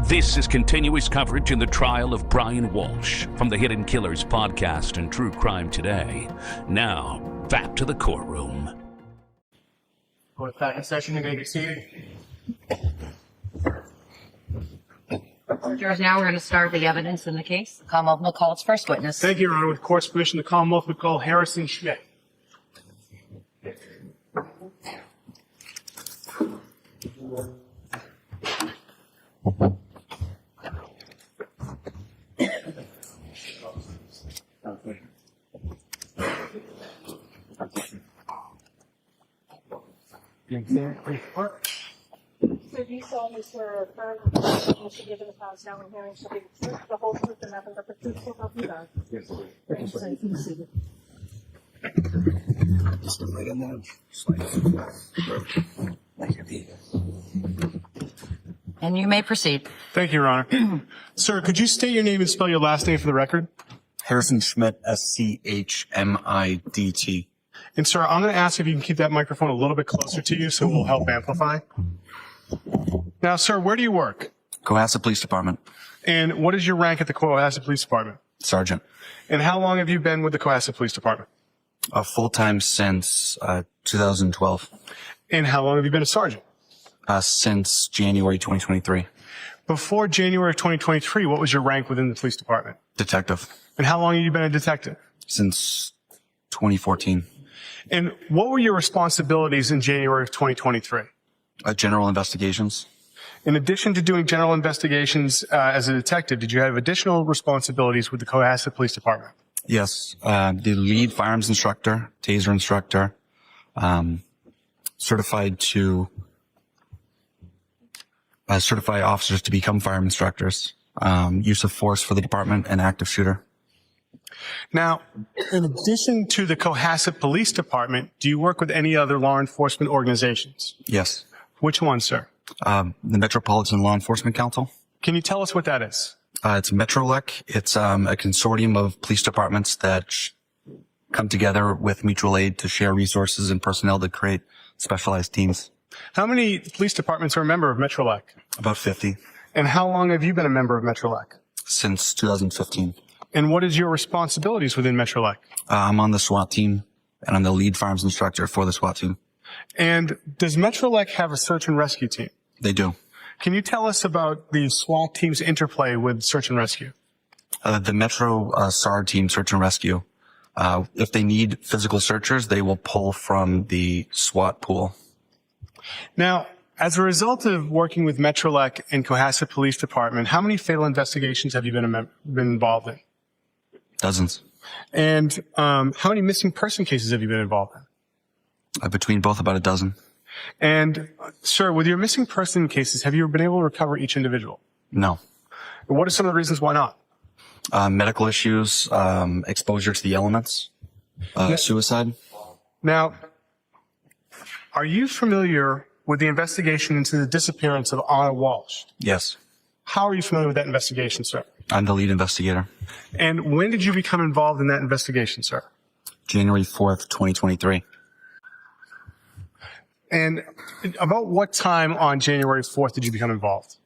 This is continuous coverage in the trial of Brian Walshe from the Hidden Killers podcast and True Crime Today. Now, back to the courtroom. Court back in session. You may be seated. Jurors, now we're going to start the evidence in the case. The Commonwealth will call its first witness. Thank you, Your Honor. With court's permission, the Commonwealth would call Harrison Schmidt. So do you solemnly swear or affirm that the testimony you give in the trial now and hearing shall be the truth, the whole truth, and nothing but the truth, so help you God? Yes, sir. Thank you, sir. You can be seated. Just a right on that. And you may proceed. Thank you, Your Honor. Sir, could you state your name and spell your last name for the record? Harrison Schmidt, Schmidt. And sir, I'm going to ask if you can keep that microphone a little bit closer to you so it will help amplify. Now, sir, where do you work? Cohasset Police Department. And what is your rank at the Cohasset Police Department? Sergeant. And how long have you been with the Cohasset Police Department? Full-time since 2012. And how long have you been a sergeant? Since January 2023. Before January of 2023, what was your rank within the police department? Detective. And how long have you been a detective? Since 2014. And what were your responsibilities in January of 2023? General investigations. In addition to doing general investigations as a detective, did you have additional responsibilities with the Cohasset Police Department? Yes. The lead firearms instructor, taser instructor, certified officers to become firearm instructors, use of force for the department, and active shooter. Now, in addition to the Cohasset Police Department, do you work with any other law enforcement organizations? Yes. Which one, sir? The Metropolitan Law Enforcement Council. Can you tell us what that is? It's MetroLEC. It's a consortium of police departments that come together with mutual aid to share resources and personnel to create specialized teams. How many police departments are a member of MetroLEC? About 50. And how long have you been a member of MetroLEC? Since 2015. And what is your responsibilities within MetroLEC? I'm on the SWAT team, and I'm the lead firearms instructor for the SWAT team. And does MetroLEC have a search and rescue team? They do. Can you tell us about the SWAT team's interplay with search and rescue? The Metro SAR team, search and rescue, if they need physical searchers, they will pull from the SWAT pool. Now, as a result of working with MetroLEC and Cohasset Police Department, how many fatal investigations have you been involved in? Dozens. And how many missing person cases have you been involved in? Between both, about a dozen. And, sir, with your missing person cases, have you been able to recover each individual? No. And what are some of the reasons why not? Medical issues, exposure to the elements, suicide. Now, are you familiar with the investigation into the disappearance of Anna Walshe? Yes. How are you familiar with that investigation, sir? I'm the lead investigator. And when did you become involved in that investigation, sir? January 4th, 2023. And about what time on January 4th did you become involved?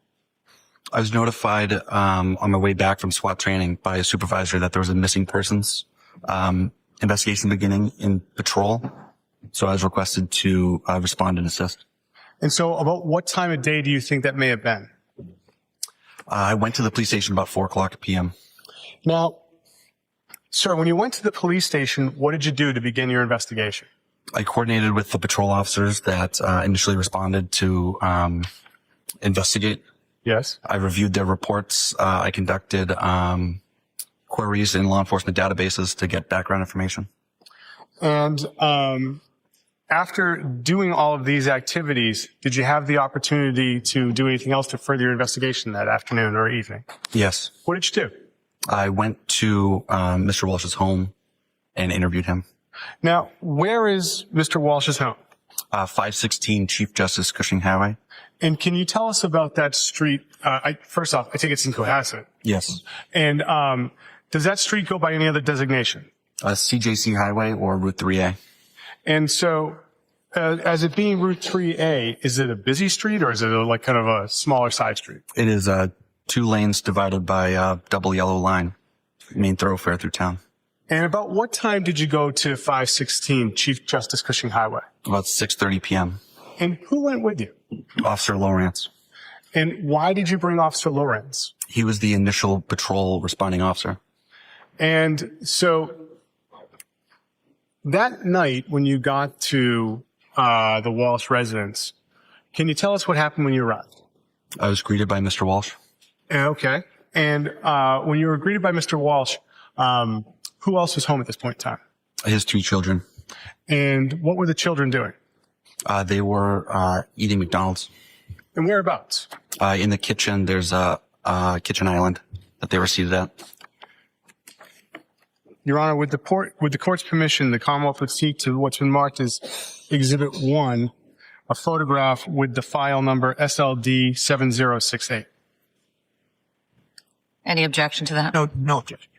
I was notified on my way back from SWAT training by a supervisor that there was a missing persons investigation beginning in patrol. So I was requested to respond and assist. And so about what time of day do you think that may have been? I went to the police station about 4:00 p.m. Now, sir, when you went to the police station, what did you do to begin your investigation? I coordinated with the patrol officers that initially responded to investigate. Yes. I reviewed their reports. I conducted queries in law enforcement databases to get background information. And after doing all of these activities, did you have the opportunity to do anything else to further your investigation that afternoon or evening? Yes. What did you do? I went to Mr. Walsh's home and interviewed him. Now, where is Mr. Walsh's home? 516 Chief Justice Cushing Highway. And can you tell us about that street? First off, I think it's in Cohasset. Yes. And does that street go by any other designation? CJC Highway or Route 3A. And so, as it being Route 3A, is it a busy street or is it like kind of a smaller side street? It is 2 lanes divided by a double yellow line, main thoroughfare through town. And about what time did you go to 516 Chief Justice Cushing Highway? About 6:30 p.m. And who went with you? Officer Lawrence. And why did you bring Officer Lorenz? He was the initial patrol responding officer. And so that night when you got to the Walshe residence, can you tell us what happened when you arrived? I was greeted by Mr. Walshe. Okay. And when you were greeted by Mr. Walshe, who else was home at this point in time? His 2 children. And what were the children doing? They were eating McDonald's. And whereabouts? In the kitchen, there's a kitchen island that they were seated at. Your Honor, with the court's permission, the Commonwealth would seek to what's been marked as Exhibit 1, a photograph with the file number SLD 7068. Any objection to that? No objection.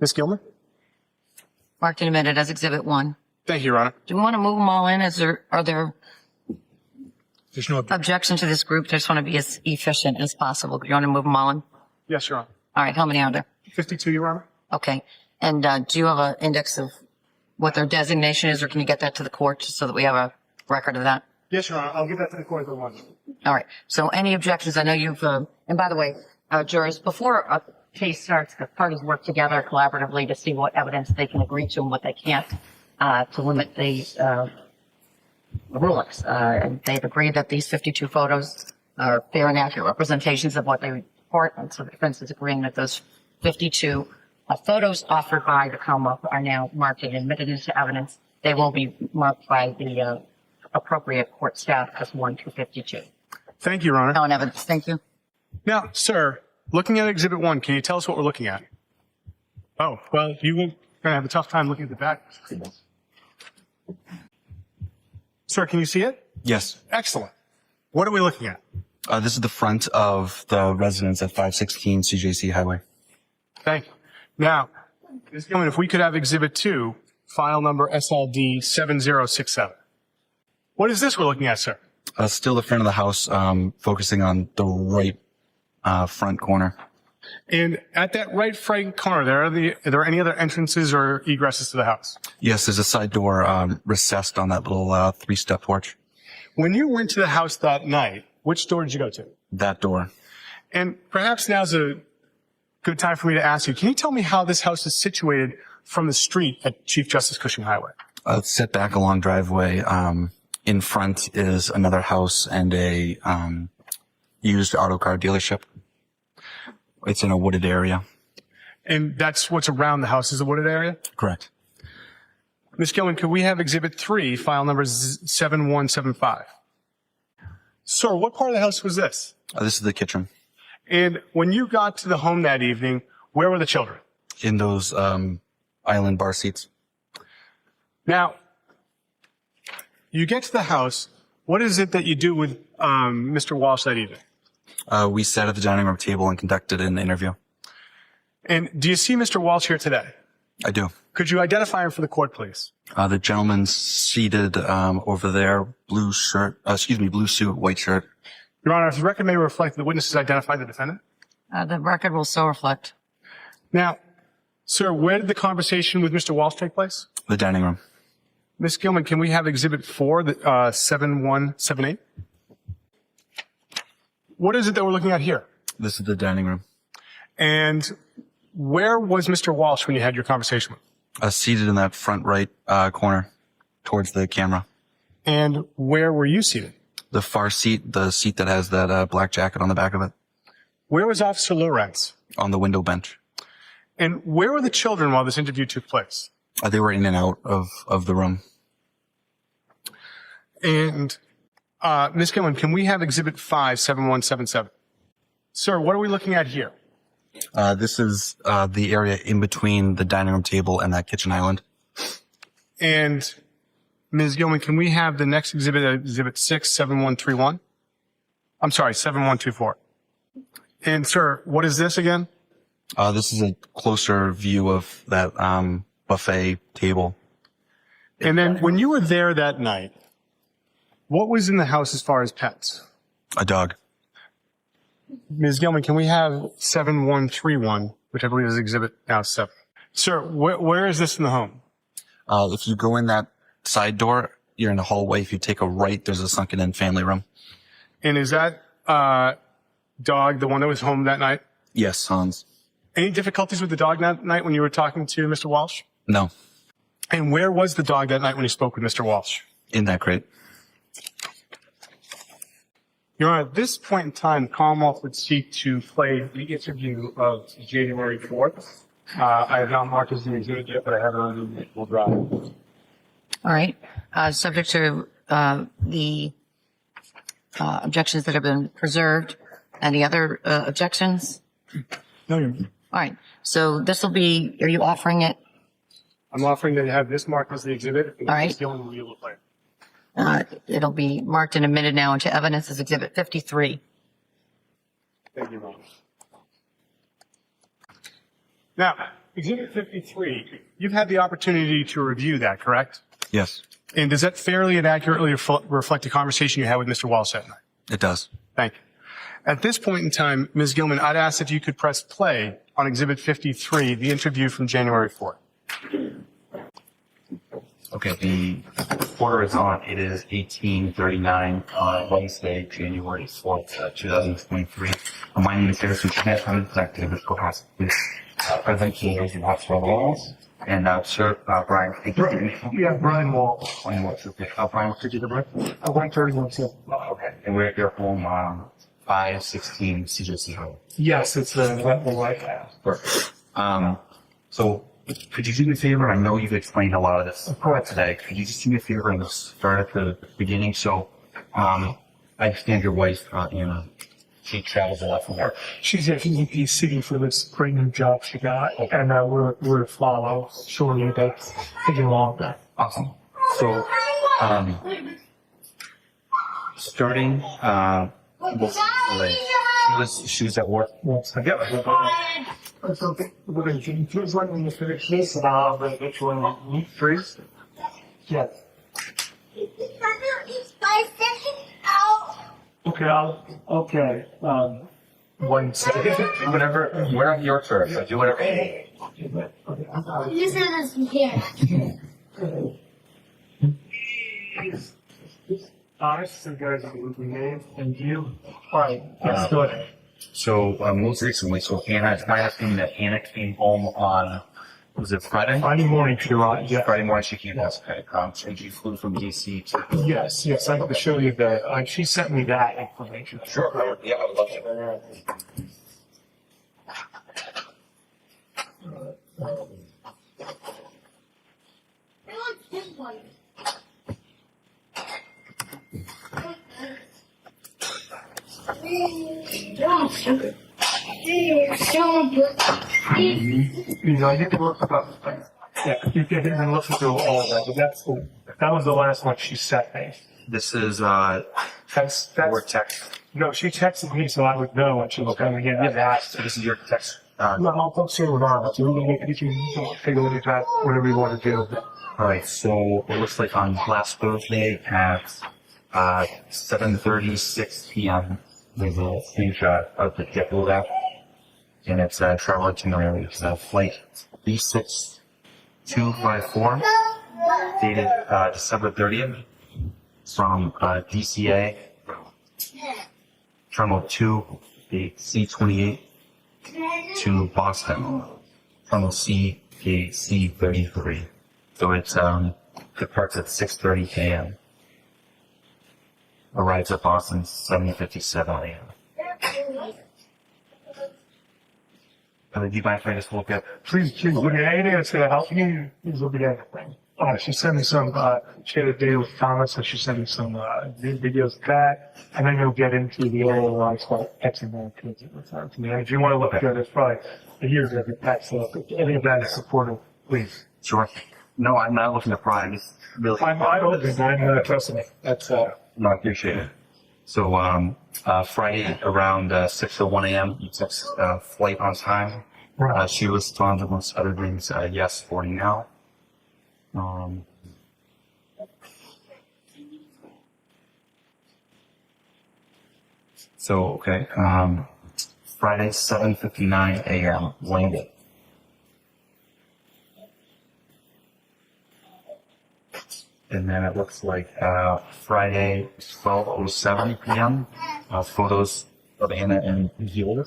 Ms. Gilman? Marked and admitted as Exhibit 1. Thank you, Your Honor. Do we want to move them all in? Are there There's no objection. objections to this group? I just want to be as efficient as possible. Do you want to move them all in? Yes, Your Honor. All right. How many are there? 52, Your Honor. Okay. And do you have an index of what their designation is, or can you get that to the court just so that we have a record of that? Yes, Your Honor. I'll give that to the court at the lunch. All right. So any objections? I know you've, and by the way, jurors, before a case starts, the parties work together collaboratively to see what evidence they can agree to and what they can't, to limit the rulings. And they've agreed that these 52 photos are fair and accurate representations of what they report. And so the defense is agreeing that those 52 photos offered by the Commonwealth are now marked and admitted into evidence. They will be marked by the appropriate court staff as 1 to 52. Thank you, Your Honor. No on evidence. Thank you. Now, sir, looking at Exhibit 1, can you tell us what we're looking at? Oh, well, you're going to have a tough time looking at the back. Sir, can you see it? Yes. Excellent. What are we looking at? This is the front of the residence at 516 CJC Highway. Thank you. Now, Ms. Gilman, if we could have Exhibit 2, file number SLD 7067. What is this we're looking at, sir? Still the front of the house, focusing on the right front corner. And at that right front corner, are there any other entrances or egresses to the house? Yes, there's a side door recessed on that little 3-step porch. When you went to the house that night, which door did you go to? That door. And perhaps now's a good time for me to ask you, can you tell me how this house is situated from the street at Chief Justice Cushing Highway? It's set back a long driveway. In front is another house and a used auto car dealership. It's in a wooded area. And that's what's around the house is the wooded area? Correct. Ms. Gilman, could we have Exhibit 3, file number 7175? Sir, what part of the house was this? This is the kitchen. And when you got to the home that evening, where were the children? In those island bar seats. Now, you get to the house. What is it that you do with Mr. Walshe that evening? We sat at the dining room table and conducted an interview. And do you see Mr. Walshe here today? I do. Could you identify him for the court, please? The gentleman seated over there, blue suit, white shirt. Your Honor, if the record may reflect the witnesses identified the defendant. The record will so reflect. Now, sir, where did the conversation with Mr. Walshe take place? The dining room. Ms. Gilman, can we have Exhibit 4, 7178? What is it that we're looking at here? This is the dining room. And where was Mr. Walshe when you had your conversation with him? Seated in that front right corner towards the camera. And where were you seated? The far seat, the seat that has that black jacket on the back of it. Where was Officer Lorenz? On the window bench. And where were the children while this interview took place? They were in and out of the room. And Ms. Gilman, can we have Exhibit 5, 7177? Sir, what are we looking at here? This is the area in between the dining room table and that kitchen island. And Ms. Gilman, can we have the next exhibit, Exhibit 6, 7131? I'm sorry, 7124. And sir, what is this again? This is a closer view of that buffet table. And then when you were there that night, what was in the house as far as pets? A dog. Ms. Gilman, can we have 7131, which I believe is exhibit now 7? Sir, where is this in the home? If you go in that side door, you're in the hallway. If you take a right, there's a sunken in family room. And is that dog the one that was home that night? Yes, Hans. Any difficulties with the dog that night when you were talking to Mr. Walsh? No, And where was the dog that night when you spoke with Mr. Walsh? in that crate. Your Honor, at this point in time, Commonwealth would seek to play the interview of January 4th. I have not marked as the exhibit yet, but I have it on the Google Drive. All right. Subject to the objections that have been preserved. Any other objections? No, All right. So this will be, are you offering it? I'm offering to have this marked as the exhibit. And All right. Ms. Gilman will be able to play it. It'll be marked and admitted now into evidence as Exhibit 53. Thank you, Ron. Now, Exhibit 53, you've had the opportunity to review that, correct? Yes, And does that fairly and accurately reflect the conversation you had with Mr. Walsh that night? it does. Thank you. At this point in time, Ms. Gilman, I'd ask if you could press play on Exhibit 53, the interview from January 4th. Okay, the order is on. It is 18:39 on Wednesday, January 4th, 2023. My name is Harrison Schmidt. I'm executive of Courthouse Police. President King is in hospital laws. And Sir Brian, Yeah, Brian Walsh. Brian Walshe. Okay. Brian, what did you do, Brian? 131, too. Okay. And we're at your home, 516 CJC Road. Yes, it's the White House. Perfect. So could you do me a favor? I know you've explained a lot of this today. Could you just do me a favor and start at the beginning? So, I understand your wife, Anna, she travels a lot from work. She's in DC for this great new job she got, and we're to follow. Shortly, that's taking longer. Awesome. So, starting, she was at work. So we're going to choose one when you finish this, and I'll get you one first. Yes. Okay. One second. Whatever, wherever your turn, so do whatever. You said this here. So guys, we name and you. All right, let's do it. So, most recently, Anna, it's my asking that Anna came home on, was it Friday? Friday morning, you're right. Yeah. Friday morning she came home, and she flew from DC to... Yes. I have to show you that. She sent me that information. Sure, yeah, I would love to. You know, I didn't look about. Yeah, you didn't look through all of that, but that was the last one she sent me. This is, That's or text. no, she texted me so I would know when she was coming in. I asked. So this is your text. No, I'll share with her. So you can take a look at that, whatever you want to do. Alright, so it looks like on last Thursday at 7:36 p.m. there's a screenshot of the JetBlue app, and it's a travel itinerary. It's a flight B6254, dated December 30th, from DCA, Terminal 2, the C28, to Boston, Terminal C, the C33. So it's departs at 6:30 a.m. Arrives at Boston 7:57 a.m. Do you mind if I just look at? Please look at anything that's going to help you. Please look at anything. She sent me some, she had a video with comments, so she sent me some videos of that. And then you'll get into the oral start texting them to me. And if you want to look at it, it's probably a year ago. So if any of that is supportive, please. Sure. No, I'm not looking to pry. I'm just really. I'm trust me. That's, No, I appreciate it. So, Friday around 6:01 a.m., you text flight on time. right. She responds amongst other things, yes, boarding now. So, okay. Friday, 7:59 a.m. Langdon. And then it looks like Friday, 12:07 p.m. Photos of Anna and Viola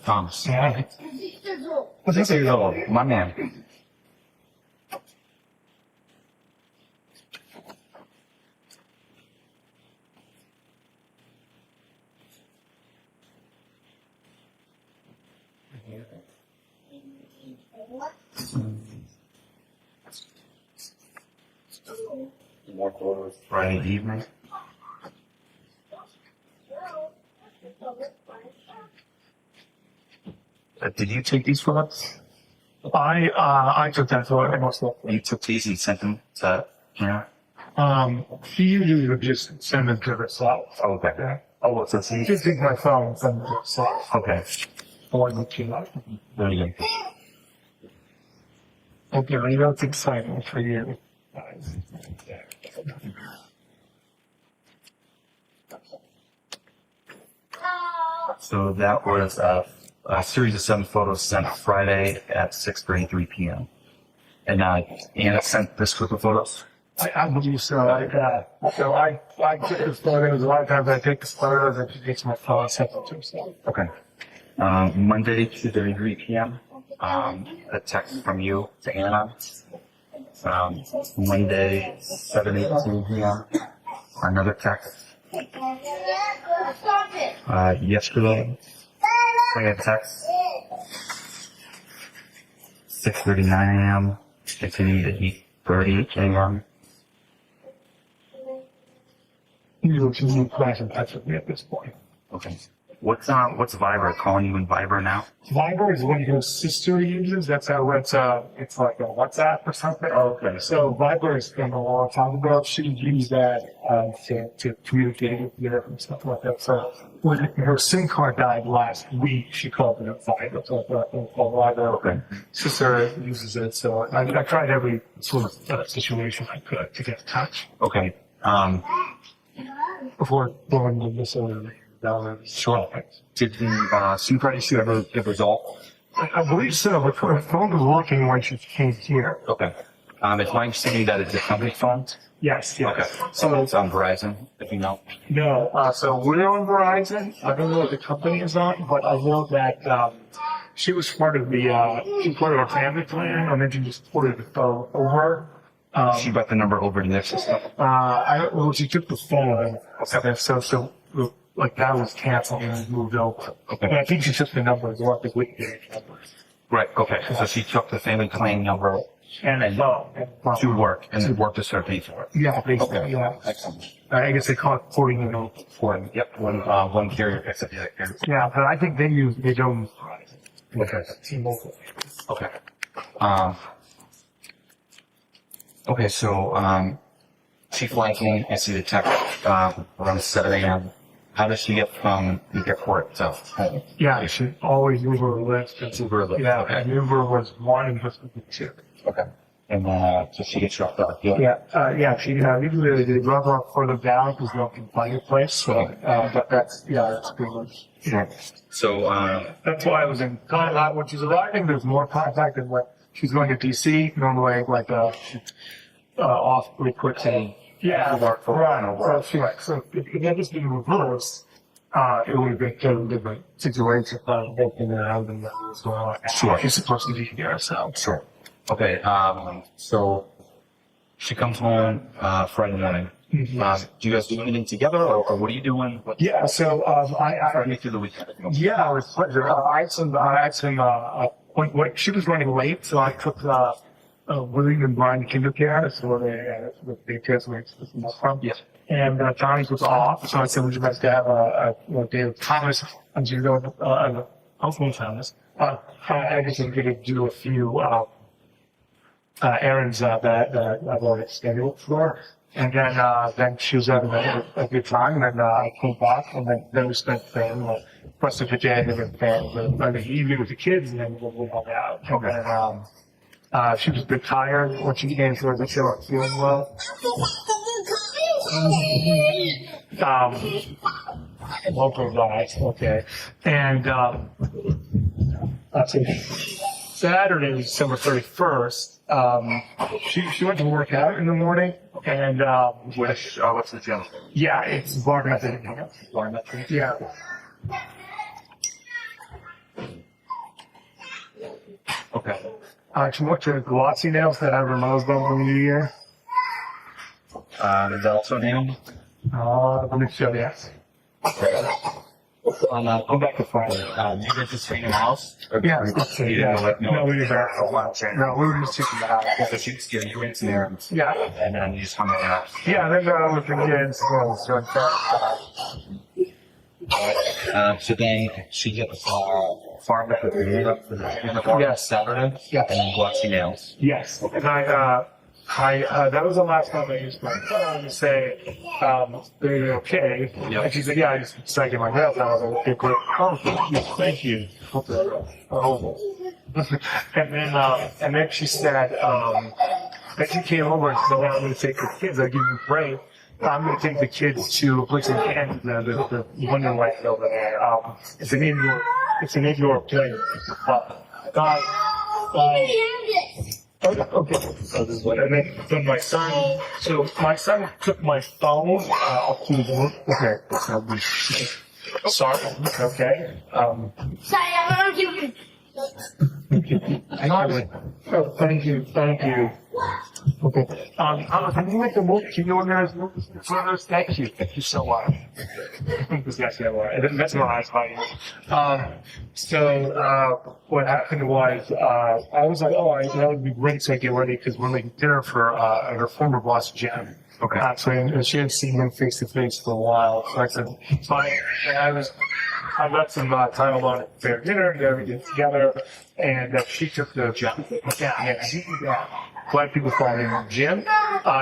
Thomas. Yeah. What's this? Oh, my man. More photos Friday evening. Did you take these photos? I took that photo most likely. You took these and sent them to Hannah? She usually would just send them to herself. Oh, okay. Yeah. Oh, so she. Just take my phone and send them to herself. Okay. Or the keynote. Very good. Okay, well, that's exciting for you. So that was a series of 7 photos sent Friday at 6:33 p.m. And Anna sent this group of photos? I believe so. I took the photos. A lot of times I take the photos and she takes my phone and sends them to herself. Okay. Monday, 2:33 p.m. A text from you to Anna. Monday, 7:18 p.m. Another text. Yesterday, I had a text. 6:39 a.m. Continued at 8:30 a.m. Usually she's in class in touch with me at this point. Okay. What's Viber? Calling you in Viber now? Viber is what your sister uses. That's how it's like a WhatsApp or something. Oh, okay. So Viber has been a long time ago. She used that to communicate with me and stuff like that. So when her SIM card died last week, she called it a Viber. So it's called Viber. Okay. Sister uses it. So I tried every sort of situation I could to get in touch Okay. before going to this other. Sure. Did the SIM card issue ever get resolved? I believe so, but her phone was working when she came here. Okay. It's my understanding that it's a company phone. Yes. Okay. So it's on Verizon, if you know. No, so we're on Verizon. I don't know what the company is on, but I know that she was part of our family plan, and then she just ported the phone over. She brought the number over to their system. She took the phone. Okay. So like that was canceled and moved over. Okay. And I think she took the number as well, the weekday number. Right. Okay. So she took the family plan number And to work, and it worked to start paying for it. Yeah, basically, Okay. yeah. Excellent. I guess they call it porting the note. Yep. One carrier picks up the other carrier. Yeah, but I think they don't use Verizon. Okay. T-Mobile. Okay. Okay, so, Chief Lanking, I see the text, around 7 a.m. How does she get from the airport to home? Yeah, she always Uber or Lyft. Uber or Lyft, Yeah, okay. and Uber was one and Lyft was two. Okay. And, so she gets dropped off. Yeah, she, usually they drop her off further down because they'll can find a place. So, but that's pretty much. Sure. So, That's why I was in contact when she's arriving. There's more contact than when she's going to DC. Normally, like, off pretty quickly. Yeah, right. So if it had just been reversed, it would have been a totally different situation. Walking around and what was going on. Sure. She's supposed to be here, so. sure. Okay, so she comes home, Friday morning. Do you guys do anything together, or what are you doing? Yeah, so, Run me through the weekend. yeah, it was pleasure. I had some, when she was running late, so I took, William and Brian Kindercare, so they test me from. Yes. And Johnny's was off, so I said, would you guys have a day with Thomas? And she's going, hopefully Thomas. I guess I'm going to do a few, errands, that I've already scheduled for. And then she was having a good time, and I came back, and then we spent the rest of the day and the evening with the kids, and then we hung out. Okay. And, she was a bit tired when she came to her, but she wasn't feeling well. Local guys, okay. And let's see, Saturday, December 31st, she went to work out in the morning, and What's the gym? yeah, it's bar method. Bar method? Yeah. Okay. She went to Glossy Nails that have her nose done for the new year. Is that also name? Let me show you. Go back to Friday. You did this in your house? Yeah. You didn't let No, we didn't. No, we were just taking the house. So she was giving you in there, Yeah. and then you just hung out. Yeah, then with the kids, so So then she get the farm up with the Yes. Saturday, Yes. and then Glossy Nails. yes. And I that was the last time I used my phone to say, they're okay. Yep. And she said, yeah, I just started my nails. I was like, okay, great. Oh, thank you. Oh. And then she said, then she came over and said, I'm going to take the kids. I'll give you a break. I'm going to take the kids to a place in Canada, the Wonderland over there. It's an indoor play. Okay. And then my son took my phone up to the room. Okay. Sorry. Okay. Sorry, I'm not doing Oh, thank you. Okay. Can you make the move? Can you organize photos? Thank you so much. This guy's mesmerized by you. So what happened was I was like, oh, that would be great so I get ready because we're making dinner for her former boss, Jen. Okay. So she hadn't seen him face to face for a while. So I said, fine. And I got some time alone at fair dinner and everything together, and she took the job. Yeah. Glad people call him Jim.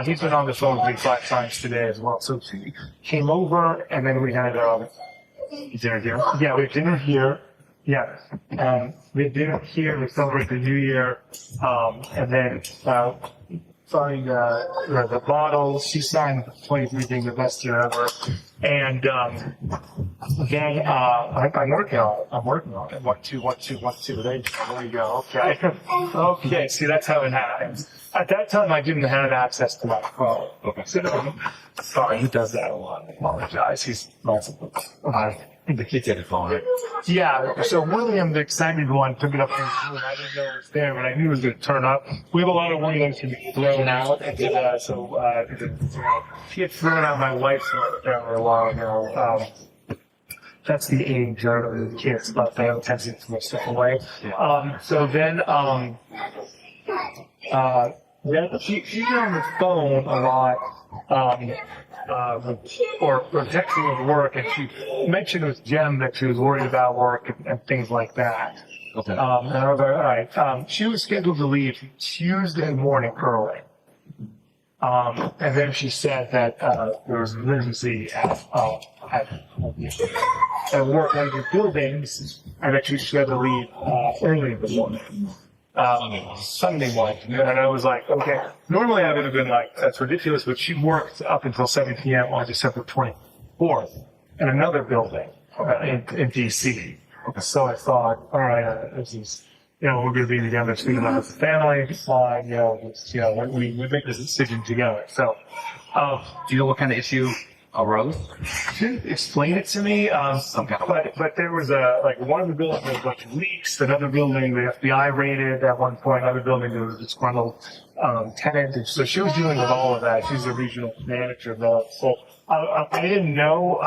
He's been on the phone with me 5 times today as well. So she came over, and then we had Dinner here? yeah, we had dinner here. Yeah, we had dinner here. We celebrate the New Year, and then signed the bottles. She signed 23 being the best year ever, and then I'm working on it. 1, 2, 1, 2, 1, 2. There you go. Okay. Okay. See, that's how it happens. At that time, I didn't have access to my phone. Okay. So, sorry, he does that a lot. I apologize. He's The kids had a phone. yeah, so William, the excited one, took it up to his room. I didn't know it was there, but I knew it was going to turn up. We have a lot of Williams to be thrown out. And, he had thrown out my wife's for a while ago. That's the age of the kids, but they have a tendency to throw stuff away. So then she's on the phone a lot. Or texting with work, and she mentioned with Jem that she was worried about work and things like that. Okay. And I was like, all right. She was scheduled to leave Tuesday morning early. And then she said that there was an emergency at work, one of the buildings, and that she had to leave early in the morning. Sunday morning, and I was like, okay. Normally I would have been like, that's ridiculous, but she worked up until 7 p.m. on December 24th in another building in D.C. So I thought, all right, this is, we're going to be together, speaking about the family, fine, we make this decision together. So, Do you know what kind of issue arose? she didn't explain it to me, but there was one of the buildings was like leaks, another building the FBI raided at one point, another building there was a disgruntled tenant, and so she was dealing with all of that. She's a regional manager though, so I didn't know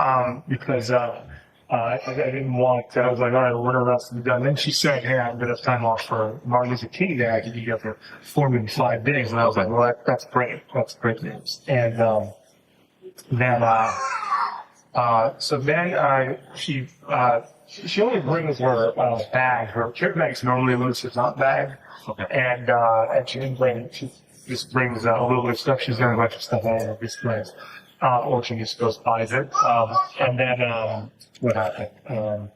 because I didn't want. I was like, all right, what else to be done? Then she said, hey, I have a bit of time off for Martin Luther King Day. I could be here for 4 maybe 5 days, and I was like, well, that's great. That's great news. And then she only brings her bag. Her kit bag's normally loose, it's not bag. Okay. And she didn't bring. She just brings a little bit of stuff. She's got a bunch of stuff all over this place. Or she just goes buys it. And then what happened?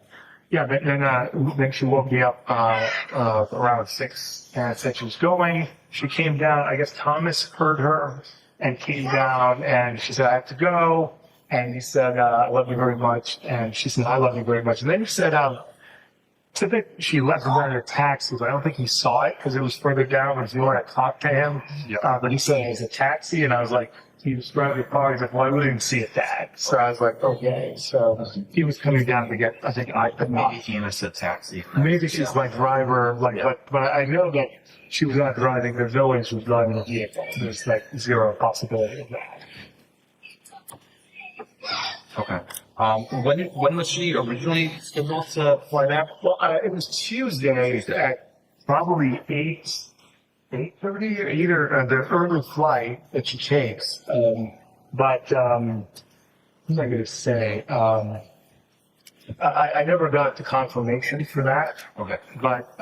Then she woke me up around 6 and said she was going. She came down. I guess Thomas heard her and came down, and she said, I have to go. And he said, I love you very much. And she said, I love you very much. And then he said, typically she left in her taxi. I don't think he saw it because it was further down. It was more to talk to him. But he said it was a taxi. And I was like, he was driving the car. He's like, well, I really didn't see it, Dad. So I was like, okay. So he was coming down to get, I think, Maybe he understood taxi. maybe she's my driver, but I know that she was not driving. There's no way she was driving a vehicle. There's like zero possibility of that. Okay. When was she originally scheduled to fly back? Well, it was Tuesday at probably 8:30 or either the early flight that she takes. But what was I going to say? I never got the confirmation for that. Okay. But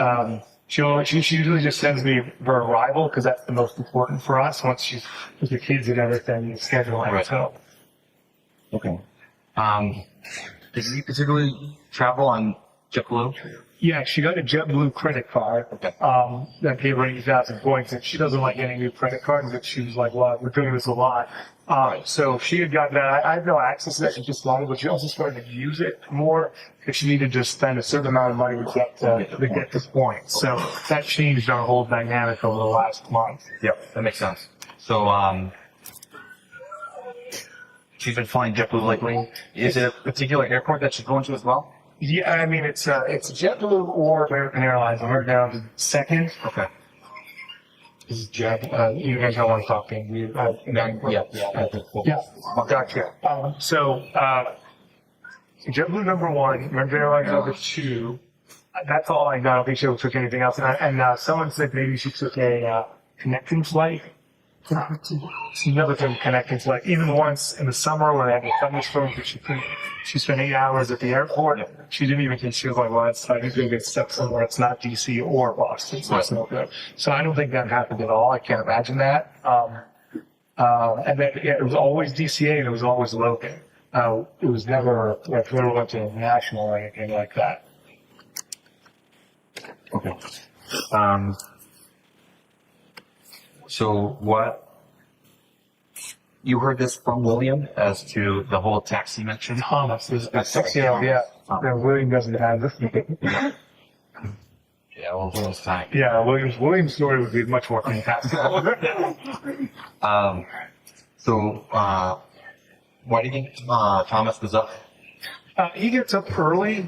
she usually just sends me her arrival because that's the most important for us. Once she's with the kids and everything, you schedule it. Right. So. Okay. Did you particularly travel on JetBlue? Yeah, she got a JetBlue credit card. Okay. That gave her 8,000 points, and she doesn't like getting new credit cards. But she was like, "Well, we're doing this a lot." So she had gotten that. I had no access to that. She just wanted, but she also started to use it more because she needed to spend a certain amount of money to get this point. So that changed our whole dynamic over the last month. Yep, that makes sense. So, she's been flying JetBlue lately. Is it a particular airport that she's going to as well? Yeah, I mean it's JetBlue or American Airlines. I'm right down to second. Okay. This is Jet. You guys don't want to talk to me. Yeah. Gotcha. So JetBlue number 1, American Airlines number 2. That's all I know. I don't think she ever took anything else. And someone said maybe she took a connecting flight. She never took a connecting flight. Even once in the summer when I had the thunderstorm, she spent 8 hours at the airport. She didn't even think, she was like, well, it's time to get stuck somewhere. It's not DC or Boston. So it's no good. So I don't think that happened at all. I can't imagine that. And then it was always DCA and it was always Logan. It was never, like, never went to national or anything like that. Okay. So what, you heard this from William as to the whole taxi mention? Thomas is a 6-year-old, yeah. William doesn't have this. Yeah, well, it was time. Yeah, William's story would be much more fantastic. Why do you think Thomas was up? He gets up early,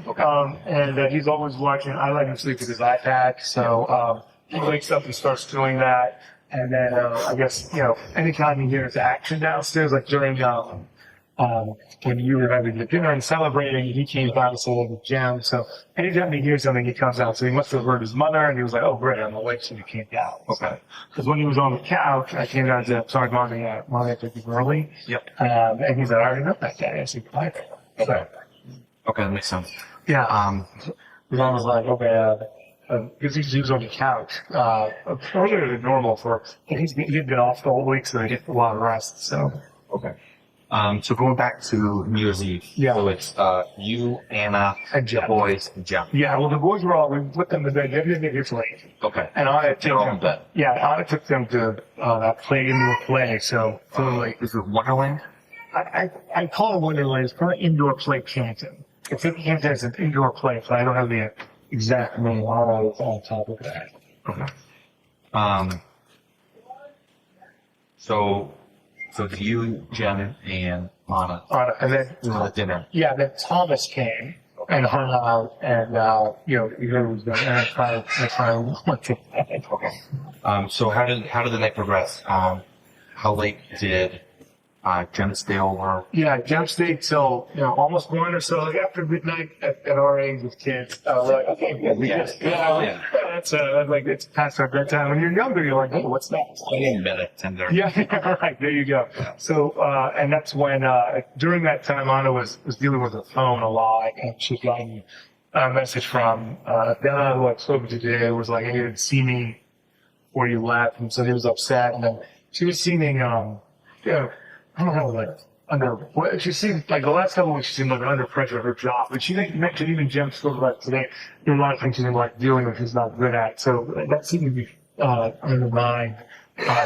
and he's always watching. I let him sleep with his iPad, so he wakes up and starts doing that. And then I guess, anytime he hears action downstairs, like during when you were having the dinner and celebrating, he came by to say the jam. So anytime he hears something, he comes out. So he must have heard his mother, and he was like, "Oh, great, I'm awake," so he came down. Okay. Because when he was on the couch, I came down to, sorry, Mommy, I have to be early. Yep. And he's like, "I already know that, Daddy." I said, "Goodbye." Okay. Okay, that makes sense. Yeah. His mom was like, "Okay," because he was on the couch earlier than normal he'd been off the whole week, so he get a lot of rest. So Okay. So going back to New Year's Eve. Yeah. So it's you, Anna, And Jeff. the boys, and Jeff. yeah, well, the boys we put them to bed. They didn't get here till 8. Okay. And Anna They're took all them. in bed. Yeah, Anna took them to that indoor play. So like Is it Wonderland? I call it Wonderland. It's probably indoor play Canton. It's in Canton. It's an indoor play, so I don't have the exact name on top of that. Okay. So it's you, Jen, and Anna. And then At dinner. yeah, then Thomas came and hung out, and you heard what was going on. And I finally went to bed. Okay. So how did the night progress? How late did Jen stay over? Yeah, Jen stayed till almost 1 or so, like after midnight at our age with kids. We're like, okay, it's past our bedtime. When you're younger, you're like, hey, what's next? I in bed at 10:30. Yeah, right. There you go. So, and that's when during that time, Anna was dealing with her phone a lot, and she got a message from Donna, who I spoke to today, was like, "Hey, you didn't see me before you left," and so he was upset. And then she was seeming, I don't know, like she seemed like the last couple of weeks she seemed like under pressure of her job. But she mentioned, even Jen spoke about today, there are a lot of things she's like dealing with she's not good at. So that seemed to be undermined.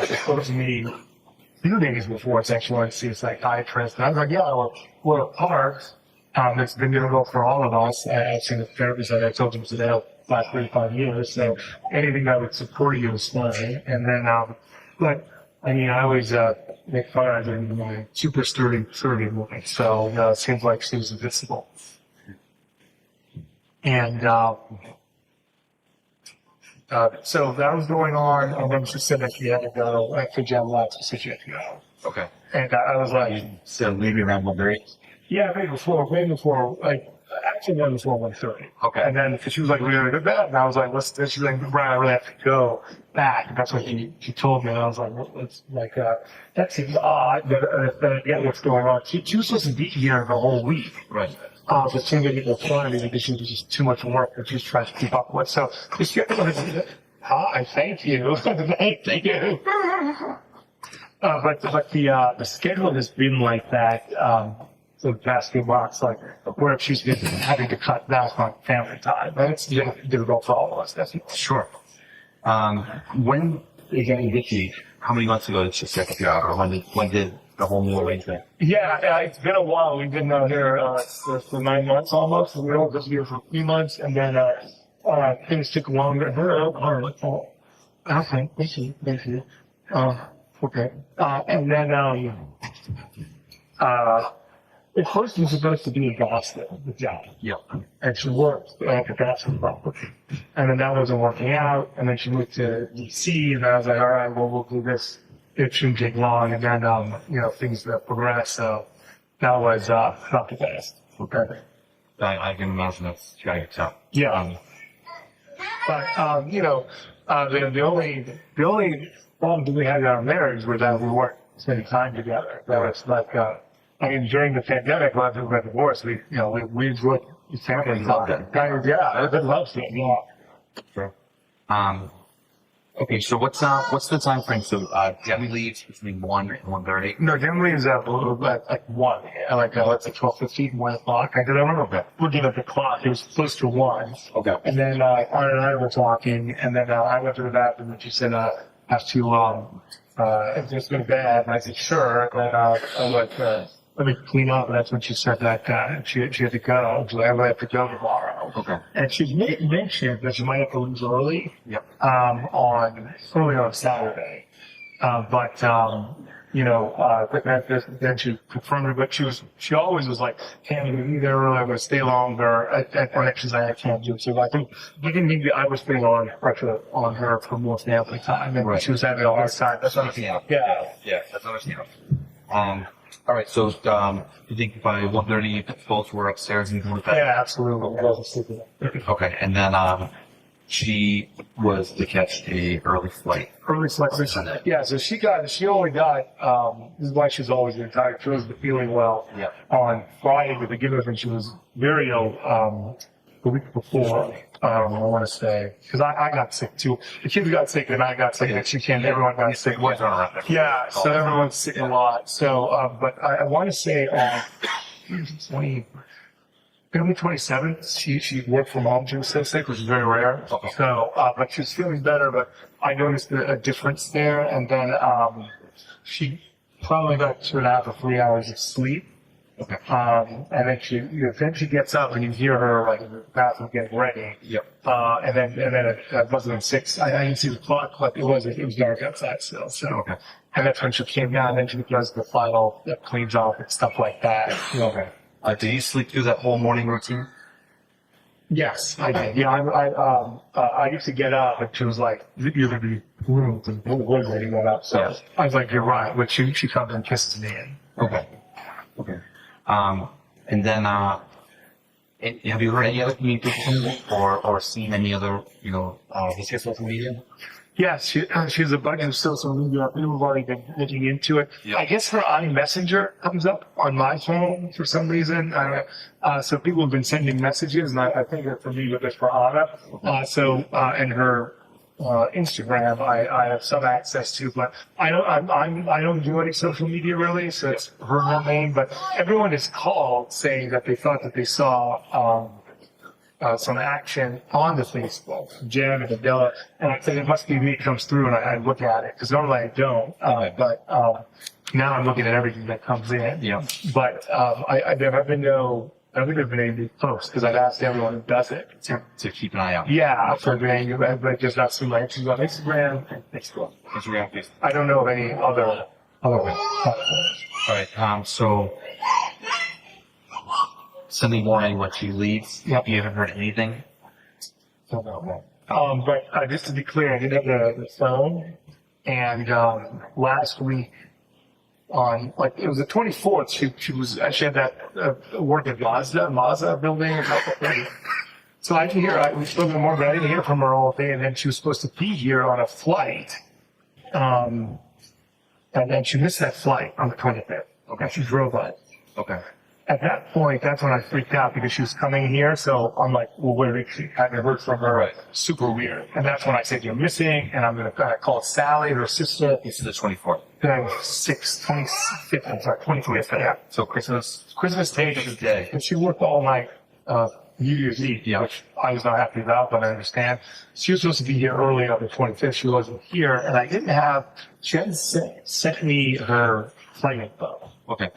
She spoke to me few days before it's actually wanted to see a psychiatrist. And I was like, yeah, we're apart. It's been difficult for all of us. I've seen the therapist that I told him today last 35 years. So anything that would support you is fine. And then, but I mean, I always make fun of her in my super sturdy woman. So it seems like she was invincible. And so that was going on, and then she said that she had to go. After Jen left, she said she had to go. Okay. And I was like, So maybe around 1:30. yeah, maybe before, like, actually one before 1:30. Okay. And then she was like, we're going to go back. And I was like, what's this? She's like, Brian, I really have to go back. And that's what she told me. And I was like, what's like, that seems odd. But I get what's going on. She was supposed to be here the whole week. Right. But she didn't get the time because she was just too much work that she was trying to keep up with. So just get hi, thank you. Thank you. But the schedule has been like that, for the past few months, like where she's been having to cut back on family time. And it's difficult for all of us, definitely. Sure. When again did she? How many months ago did she check you out, or when did the whole new arrangement? Yeah, it's been a while. We've been out here for 9 months almost. We were just here for a few months, and then things took longer. Okay, thank you. Okay. And then at first, she was supposed to be in Boston, the job. Yeah. And she worked at the Boston property. And then that wasn't working out. And then she moved to DC, and I was like, all right, well, we'll do this. It shouldn't take long. And then, things progressed. So that was not the best. Okay. I can imagine that's trying to tell. Yeah. But, the only problem that we had in our marriage was that we weren't spending time together. That was like, during the pandemic, when we got divorced, we enjoyed family time. Yeah, it loves it. Yeah. Sure. Okay, so what's the time frame? So Debbie leaves between 1 and 1:30. No, Jim leaves at like 1. Like, let's say 12:15, 1 o'clock. I remember looking at the clock. It was close to 1. Okay. And then Art and I were talking, and then I went to the bathroom, and she said, have to just go to bed. And I said, sure. And then I was like, let me clean up. And that's when she said that she had to go. So I really have to go tomorrow. Okay. And she mentioned that she might have to leave early. Yep. Early on Saturday. Then she confirmed it. But she always was like, hey, I'm going to be there early. I'm going to stay longer. At connections I can't do. So I think I was putting on pressure on her for more family time. And she was having a hard time. That's understandable. Yeah, that's understandable. All right, so you think by 1:30 both were upstairs and going to bed? Yeah, absolutely. Okay, and then she was to catch a early flight. Yeah, so she only got, this is why she's always been tired. She wasn't feeling well on Friday to begin with, and she was very ill the week before, I want to say. Because I got sick too. The kids got sick, and I got sick, and everyone got sick. Yeah, so everyone's sick a lot. So, but I want to say on 27th, she worked from home. She was so sick, which is very rare. So, but she was feeling better, but I noticed a difference there. And then she probably got 2.5 or 3 hours of sleep. Okay. And then she gets up, and you hear her like in the bathroom getting ready. Yep. And then it wasn't 6. I didn't see the clock, but it was dark outside still. So. Okay. And that's when she came down, and then she does the final cleans off and stuff like that. Okay. Did you sleep through that whole morning routine? Yes, I did. Yeah, I used to get up, and she was like, "You're gonna be groomed," and ready to get up. So I was like, "You're right." But she comes and kisses me. Okay. And then have you heard any other communication or seen any other his social media? Yes, she has a bunch of social media. We've already been looking into it. Yep. I guess her iMessenger comes up on my phone for some reason. So people have been sending messages, and I think that for me, but it's for Anna. And her Instagram, I have some access to, but I don't do any social media really. So it's her name. But everyone is called saying that they thought that they saw some action on the Facebook, Jen and Adela, and I said it must be me. It comes through, and I look at it because normally I don't. But now I'm looking at everything that comes in. Yeah. But there have been no. I don't think there've been any posts because I've asked everyone who does it To keep an eye out. Yeah, for being, but just not so much. She's on Instagram and Facebook. Instagram, Facebook. I don't know of any other platforms. All right. So Sunday morning, when she leaves, Yep. you haven't heard anything. But just to be clear, I did have the phone, and last week on it was the 24th. She had that work at Mazda building. So I didn't hear. We spoke in the morning, but I didn't hear from her all day. And then she was supposed to be here on a flight, and then she missed that flight on the 25th. Okay, she drove on. Okay. At that point, that's when I freaked out because she was coming here. So I'm like, well, where is she? I haven't heard from her. Right. Super weird. And that's when I said, you're missing. And I'm going to call Sally, her sister. It's the 24th. Then 25th, I'm sorry, 25th. Yeah. So Christmas Day. And she worked all night, New Year's Eve, Yeah. which I was not happy about, but I understand. She was supposed to be here early on the 25th. She wasn't here. And I didn't have, she hadn't sent me her flight info. Okay.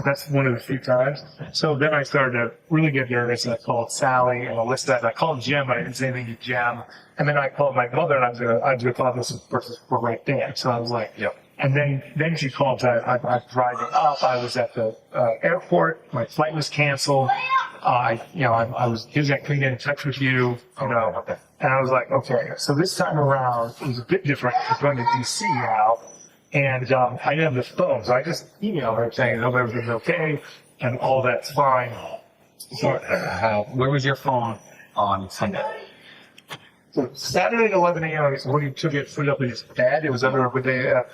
That's one of the few times. So then I started to really get nervous, and I called Sally and Alyssa, and I called Jim, but I didn't say anything to Jim. And then I called my mother, and I was gonna call this person for right there. So I was like, Yep. And then she called. I'm driving up. I was at the airport. My flight was canceled. I was busy. I couldn't get in touch with you. Okay. And I was like, okay. So this time around, it was a bit different. I'm going to DC now. And I didn't have the phone, so I just emailed her saying, "Hope everything's okay, and all that's fine." So, Where was your phone on Sunday? so Saturday at 11 a.m. when he took it, put it up in his bed. It was under,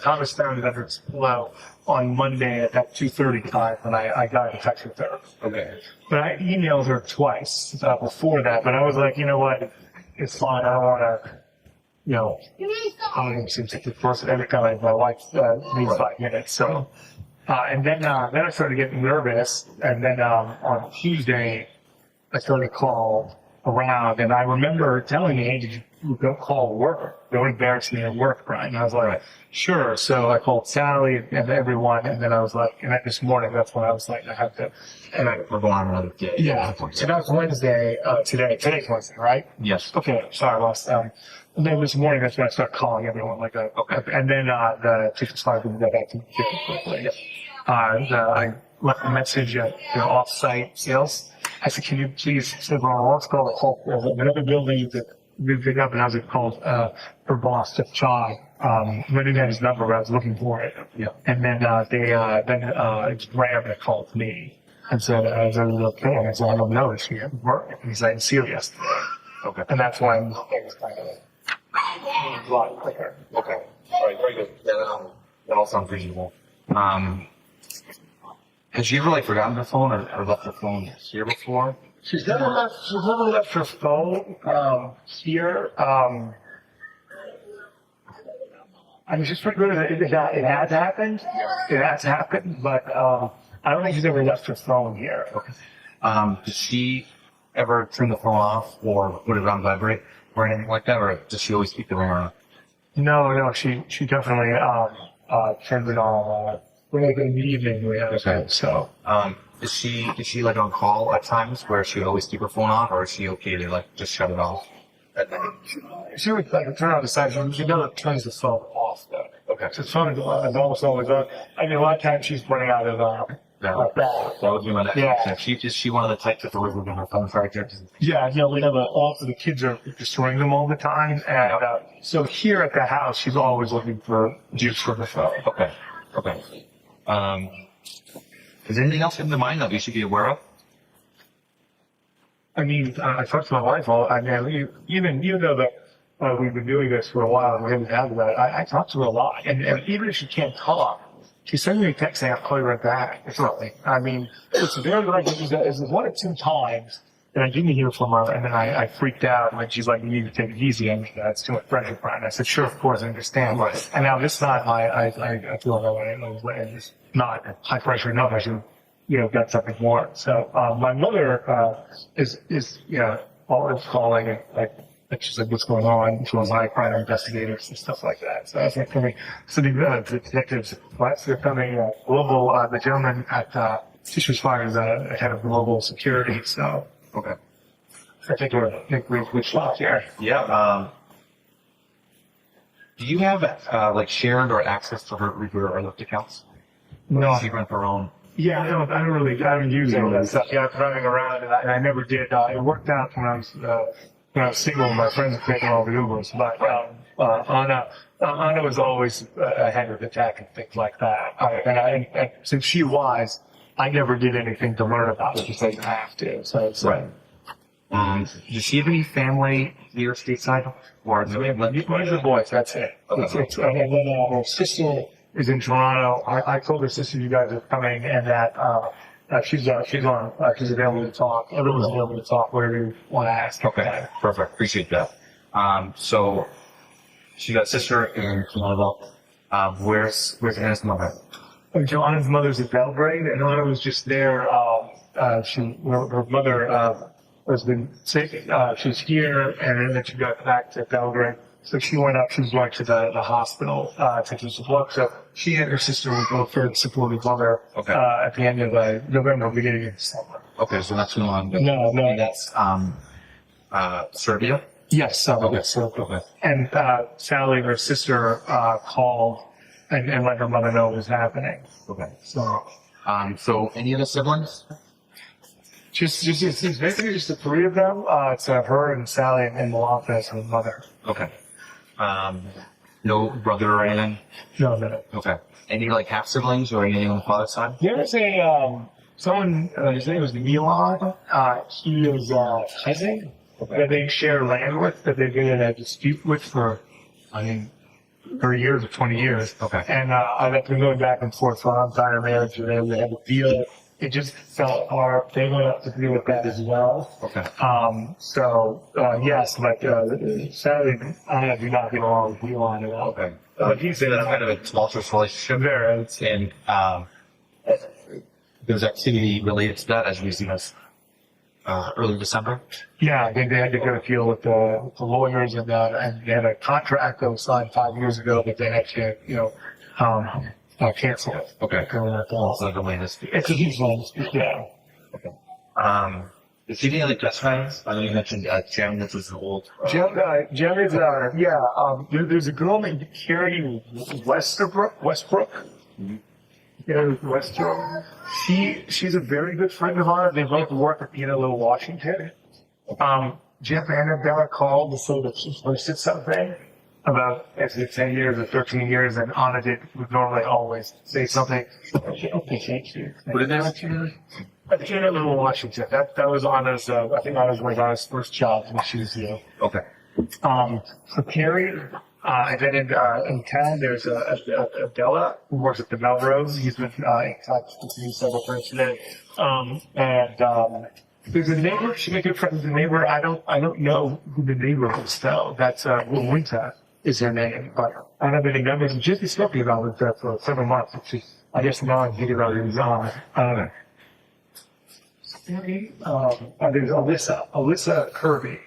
Thomas found it under his pillow on Monday at that 2:30 time when I got in touch with her. Okay. But I emailed her twice before that, but I was like, you know what, it's fine. I don't want to. I don't seem to the first every time my wife needs 5 minutes. So, and then I started getting nervous. And then on Tuesday, I started to call around. And I remember telling me, "Hey, did you go call work? Don't embarrass me at work, Brian." And I was like, "Sure." So I called Sally and everyone. And then I was like, and then this morning, that's when I was like, I have to. And We're going on another day. yeah. So that was Wednesday. Today's Wednesday, right? Yes. Okay, sorry, I lost. And then this morning, that's when I started calling everyone like that. Okay. And then the chief spy didn't get back to me very quickly. I left a message at off-site sales. I said, "Can you please send me what's called another building that we picked up?" And I was called her boss, Jeff Chai. I didn't have his number, but I was looking for it. Yeah. And then it's Graham that called me and said, "Is everything okay?" And I said, "I don't know. Is she at work?" And he's like, "See you yesterday." Okay. And that's when things kind of a lot quicker. Okay. All right. Very good. Yeah, that all sounds reasonable. Has she ever forgotten her phone or left her phone here before? She's never left her phone here. I mean, she's pretty good at it. It has happened. It has happened, but I don't think she's ever left her phone here. Okay. Does she ever turn the phone off or put it on vibrate or anything like that, or does she always keep the ringer on? No, she definitely turns it on. In the evening we have Okay. so. Is she on call at times where she would always keep her phone on, or is she okay to just shut it off at night? She would turn on the side. She never turns the phone off though. Okay. So the phone is almost always on. I mean, a lot of times she's running out of That would be my next Yeah. question. Is she one of the types that always leaving her phone charger? Yeah, we have all of the kids are destroying them all the time, and so here at the house, she's always looking for juice for the phone. Okay. Is there anything else in the mind that we should be aware of? I mean, I talked to my wife even though that we've been doing this for a while, and we haven't had that. I talk to her a lot, and even if she can't talk, she sends me a text saying, "I'll call you right back." It's nothing. I mean, it's very rare. It's one or two times that I didn't hear from her, and then I freaked out when she's like, "You need to take it easy." I mean, that's too much pressure, Brian. I said, "Sure, of course, I understand." Right. And now this time, I feel like it's not high pressure, no pressure. got something more. So, my mother, is, always calling and she's like, what's going on? She was like, private investigators and stuff like that. So I was like, coming, so the detectives, they're coming, global, the gentleman at, she was fired as a head of global security. So, Okay. I think we shot here. Yeah. Do you have shared or access to her Uber or Lyft accounts? No. She run her own. Yeah, I don't use any of that stuff. Yeah, I'm driving around and I never did. It worked out when I was single. My friends were taking all the Ubers, but Anna was always ahead of the tech and things like that. And since she was, I never did anything to learn about it because I didn't have to. So it's Right. Does she have any family here stateside? Or these are boys. That's it. And then her sister is in Toronto. I told her sister you guys are coming, and that she's available to talk. Everyone's available to talk wherever you want to ask. Okay, perfect. Appreciate that. So she got a sister in Toronto. Where's Anna's mother? Anna's mother's in Belgrade, and Anna was just there. Her mother has been sick. She's here, and then she got back to Belgrade. So she went up. She was going to the hospital to do some work. So she and her sister would go for the supportive mother at the end of November, beginning of December. Okay, so that's going on. No. And that's Serbia. Yes. Okay. Okay. And Sally, her sister, called and let her mother know what was happening. Okay. So Any of the siblings? it's basically just the three of them. It's her and Sally and Malaka as her mother. Okay. No brother or anything? No. Okay. Any half siblings or anything on the father's side? There's someone, his name was Milan. He is cousin that they share land with, that they've been in a dispute with for 30 years or 20 years. Okay. And I've been going back and forth for an entire marriage with them. They had a deal. It just fell apart. They went up to deal with that as well. Okay. Yes, but sadly, I do not get along with Milan at all. Okay. He's in a kind of a tumultuous relationship there, and there's activity related to that, as we see this early December. Yeah, they had to go deal with the lawyers, and they had a contract that was signed 5 years ago, but they had to, cancel it. Okay. So the latest. it's a huge one. Yeah. Okay. Is he any other best friends? I know you mentioned Jem. This was an old. Jem is there's a girl named Carrie Westbrook. Mm-hmm. Yeah, Westbrook. She's a very good friend of ours. They both work at Little Washington. Jeff and Annabella called to say that she posted something about 10 years or 13 years, and Anna would normally always say something. What did they have to do? At Little Washington. That was Anna's. I think Anna's was Anna's first job when she was here. Okay. So Carrie, and then in town there's Adela who works at the Melrose. He's been in touch with me several times today. There's a neighbor. She made good friends with the neighbor. I don't know who the neighbor is though. That's Winter is her name, but I don't have any numbers. And she's been speaking about it for several months. I guess now I'm thinking about it. There's Alyssa Kirby.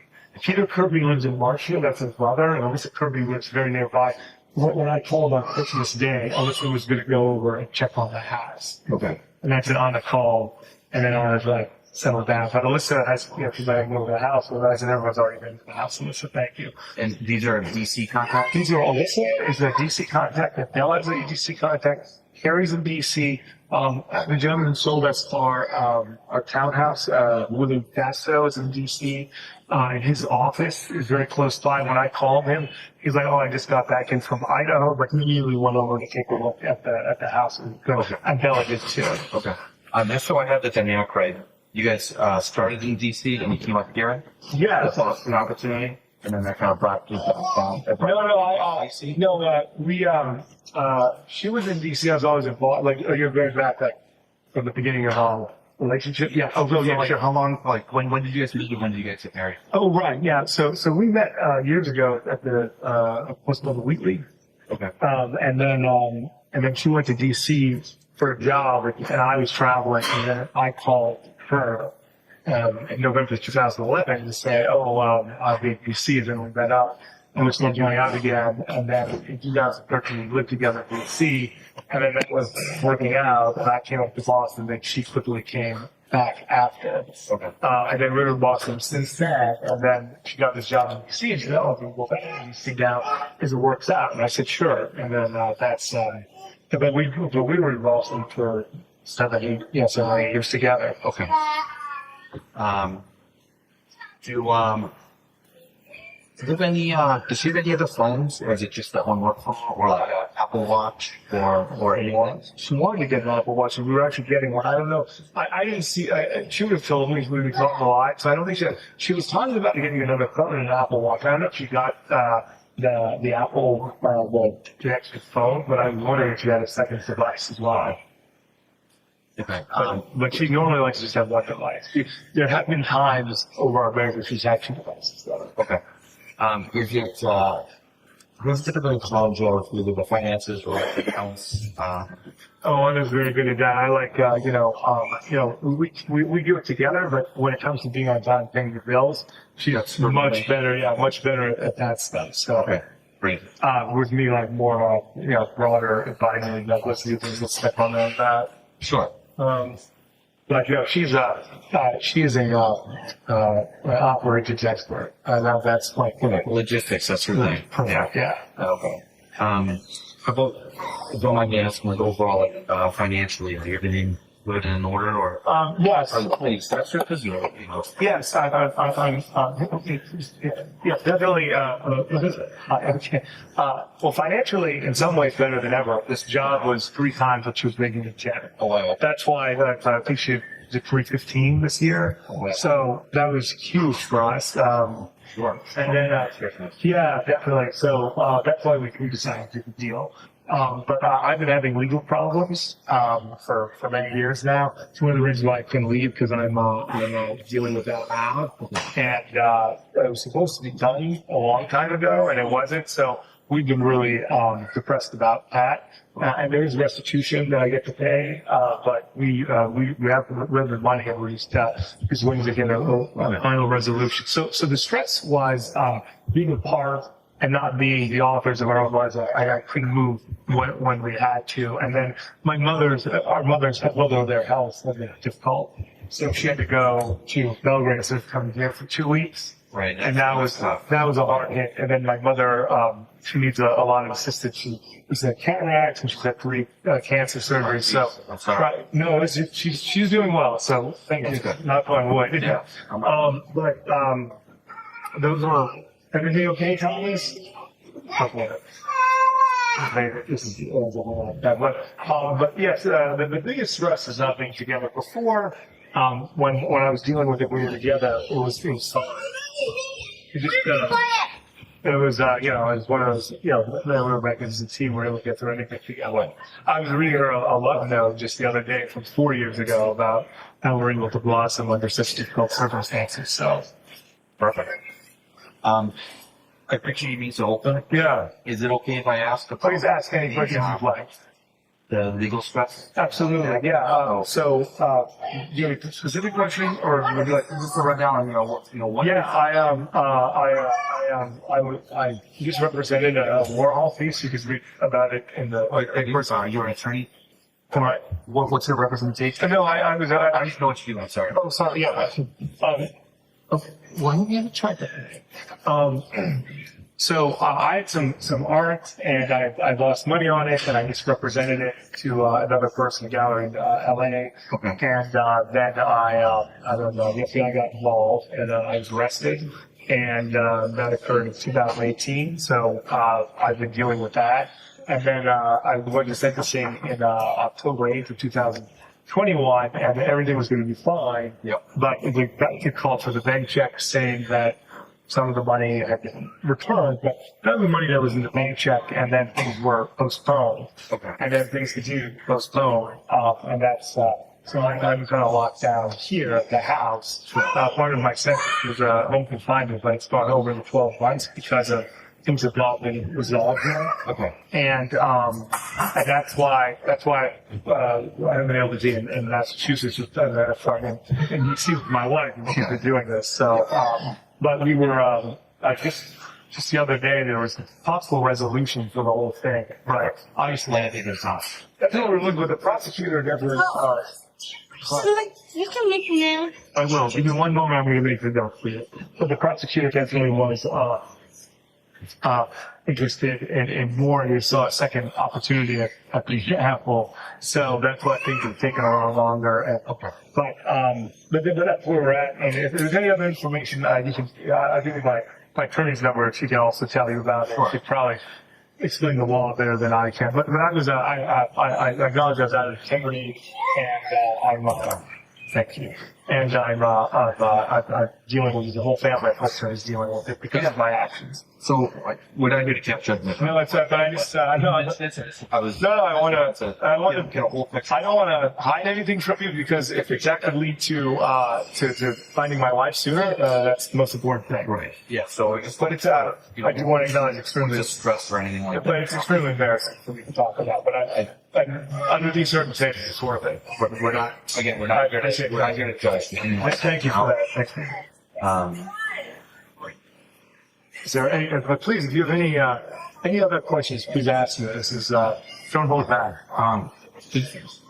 Peter Kirby lives in Marshall. That's his brother, and Alyssa Kirby lives very nearby. When I called on Christmas Day, Alyssa was going to go over and check on the house. Okay. And that's it on the call, and then I was settled down. But Alyssa has, she's like, move to the house. Well, and everyone's already been to the house. Alyssa, thank you. And these are DC contacts? These are Alyssa is a DC contact. Adele is a DC contact. Carrie's in DC. The gentleman who sold us our townhouse, William Fasto, is in DC. And his office is very close by. When I called him, he's like, "Oh, I just got back in from Idaho," but he immediately went over to take a look at the house. And Bella did too. Okay. Just so I have the dynamic right, you guys started in DC and you came up here. Yeah, That's an opportunity, and then that kind of brought you down. She was in DC. I was always involved. You're going back from the beginning of our relationship. Yeah. Oh, really? Yeah, sure. How long? When did you guys meet? And when did you guys get married? Oh, right. Yeah. So we met years ago at the what's called the Wheatley. Okay. And then and then she went to DC for a job, and I was traveling, and then I called her in November 2011 to say, I'll be in DC, and then we met up, and we're still going out again, and then in 2013 we lived together in DC, and then that was working out, and I came up to Boston, and then she quickly came back after. Okay. And then we were in Boston since then, and then she got this job in DC, and she said, we'll go back to DC now as it works out, and I said, sure, and then but we were in Boston for 7 8 years together. Okay. Do you have any, does she have any other phones, or is it just that one work phone, or like an Apple Watch, or anything? She wanted to get an Apple Watch, and we were actually getting one. I don't know. I didn't see, she would have told me we were talking a lot, so I don't think she was talking about getting another phone and an Apple Watch. I don't know if she got the Apple, the extra phone, but I was wondering if she had a second device as well. Okay. But she normally likes to just have one device. There have been times over our marriage where she's had two devices. So. Okay. Is it, who's typically involved with the finances or the accounts? Anna's very good at that. I like, we do it together, but when it comes to being on time paying the bills, she's much better at that stuff. So, okay, great. With me, like more, broader advisory, like let's do things, let's step on that. Sure. But she is an operations expert. That's like Logistics, that's her thing. Yeah. Okay. How about, don't mind me asking, like overall, like financially, have you everything good and in order, or? Yes. Please, that's your business. Yes, I'm definitely. Well, financially, in some ways, better than ever. This job was 3 times what she was making in 10. Oh, wow. That's why I think she did 315 this year. Oh, wow. So that was huge for us. Sure. And then, yeah, definitely. So that's why we decided to do the deal. But I've been having legal problems for many years now. It's one of the reasons why I couldn't leave, because I'm dealing with that now. And it was supposed to be done a long time ago, and it wasn't. So we've been really depressed about that. And there is restitution that I get to pay, but we have the money at least because waiting to get a final resolution. So the stress was being a part and not being the authors of our own lives. I couldn't move when we had to. And then our mothers had their health was difficult. So she had to go to Belgrade instead of coming here for 2 weeks. Right. And that was a hard hit. And then my mother, she needs a lot of assistance. She was had cataracts and she's had 3 cancer surgeries. So, I'm sorry. No, she's doing well. So thank you. Not on wood. Yeah. But those were. Everything okay, Thomas? Okay. But yes, the biggest stress is not being together. Before, when I was dealing with it, we were together. It was it was one of those, we were back as a team, we were able to get through anything together. I was reading her a love note just the other day from 4 years ago about how we're able to blossom under such difficult circumstances. So, Perfect. I picture you mean to open. yeah. Is it okay if I ask? Please ask any questions you'd like. The legal stress? Absolutely, yeah. So, do you have a specific question, or would you like Just to run down, what? Yeah, I just represented a Warhol piece. You can read about it in the. First, you're an attorney. Right. What's your representation? No, I was. I just know what you do. I'm sorry. Oh, sorry. Yeah. Okay. Why don't you try that? So I had some art, and I lost money on it, and I just represented it to another person, a gallery in LA. Okay. And then I don't know, the FBI got involved, and I was arrested, and that occurred in 2018. So I've been dealing with that, and then I went to sentencing in October 8th of 2021, and everything was going to be fine. Yep. But we got a call for the bank check saying that some of the money had been returned, but none of the money that was in the bank check, and then things were postponed. Okay. And then things continue to postpone, and that's, so I'm kind of locked down here at the house. Part of my sentence was home confinement, but it's gone over the 12 months because of things have not been resolved yet. Okay. And that's why I haven't been able to be in Massachusetts with that apartment. And you see my wife, she's been doing this. So, but we were just the other day there was a possible resolution for the whole thing. Right. Obviously, There's not. that's what we're looking with the prosecutor never. You can make me now. I will. Give me one moment. I'm going to make the note for you. But the prosecutor definitely was interested in more. You saw a second opportunity at the Apple, so that's why things have taken a little longer. Okay. But that's where we're at. And if there's any other information, you can. I'll give you my attorney's number. She can also tell you about it. She could probably explain the law better than I can. But I was I acknowledge I was out of integrity, and I'm thank you. And I'm dealing with the whole family of listeners dealing with it because of my actions. So, would I get a cap judgment? No, it's but I just I know. I was. No, I want to. Get a whole picture. I don't want to hide anything from you because if that could lead to finding my wife sooner, that's the most important thing. Right. Yeah. So, But it's I do want to acknowledge extremely. just stress or anything like But that. it's extremely embarrassing for me to talk about. But I under these circumstances, it's worth it. We're not. Again, we're not here to. We're not here to judge. Thank you for that. Thank you. Is there any? But please, if you have any other questions, please ask me. This is don't hold back.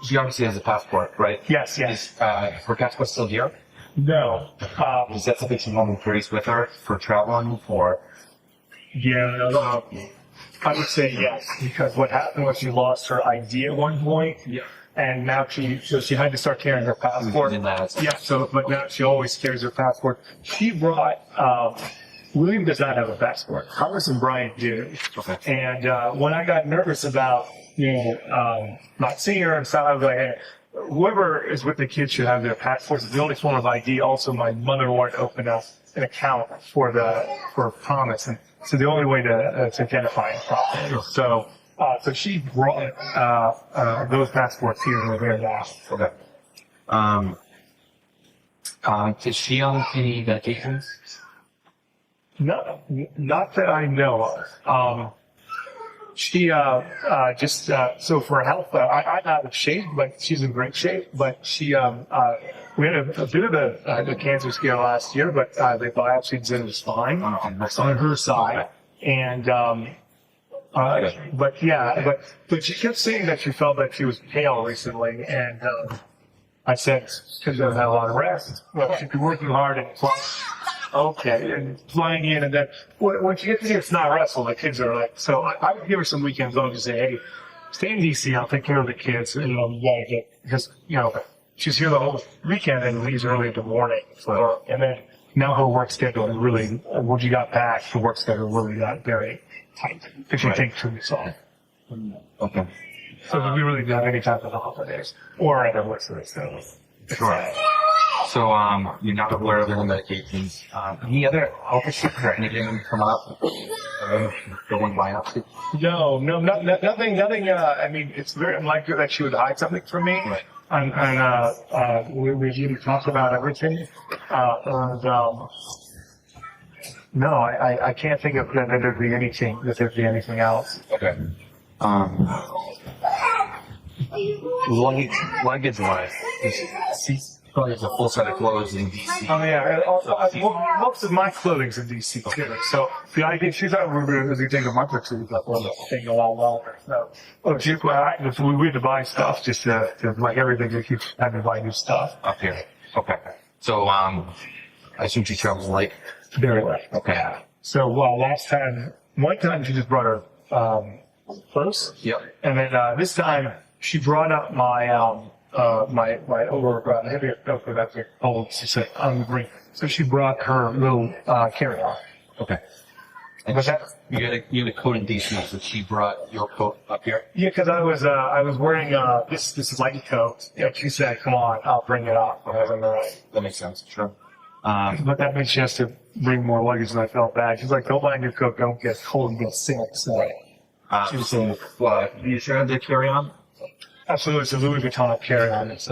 She obviously has a passport, right? Yes. Is her passport still here? No. Is that something she normally carries with her for traveling, or? Yeah. I would say yes, because what happened was she lost her ID at one point. Yeah. And now she had to start carrying her passport. Yeah. So, but now she always carries her passport. She brought. William does not have a passport. Congressman Brian do. Okay. And when I got nervous about not seeing her and stuff, I was like, hey, whoever is with the kids should have their passports. It's the only form of ID. Also, my mother wanted to open up an account for Thomas, and so the only way to identify him properly. So she brought those passports here and there now. Okay. Is she on any medications? No, not that I know of. She just so for health, I'm out of shape, but she's in great shape. But she we had a bit of a cancer scare last year, but they biopsied in the spine on her side, and but she kept saying that she felt that she was pale recently, and I said she doesn't have a lot of rest. Well, she'd be working hard and. Okay, and flying in, and then when she gets here, it's not restful. The kids are like, so I would give her some weekends off and say, hey, stay in DC, I'll take care of the kids, and because she's here the whole weekend and leaves early in the morning. So, and then now her work schedule is really, when she got back, her work schedule really got very tight because she takes 2 weeks off. Okay. So we really don't have any time for the holidays or other work. So Sure. So, you're not aware of any medications. Any other health issues or anything come up? Going biopsy? No, nothing. I mean, it's very unlikely that she would hide something from me. Right. And we've even talked about everything. No, I can't think of that there'd be anything else. Okay. Luggage wise, she's probably has a full set of clothes in DC. Oh yeah, most of my clothing's in DC too. So the idea, she thought we were going to take a month or two, but we'll take a lot longer. So, we had to buy stuff just to like everything. We keep having to buy new stuff Up here. Okay. So, I assume she travels late. very late. Okay. So one time she just brought her purse. Yep. And then this time she brought up my my heavier coat that's cold. She said on the brink. So she brought her little carry-on. Okay. And But that, you had a coat in DC, so she brought your coat up here. yeah, because I was wearing this light coat. Yeah, she said, "Come on, I'll bring it up." I was like, "All right." That makes sense. Sure. But that means she has to bring more luggage than I felt bad. She's like, "Don't buy a new coat. Don't get cold and get sick." So She was saying, well, do you sure the carry-on? absolutely, it's a Louis Vuitton carry-on. It's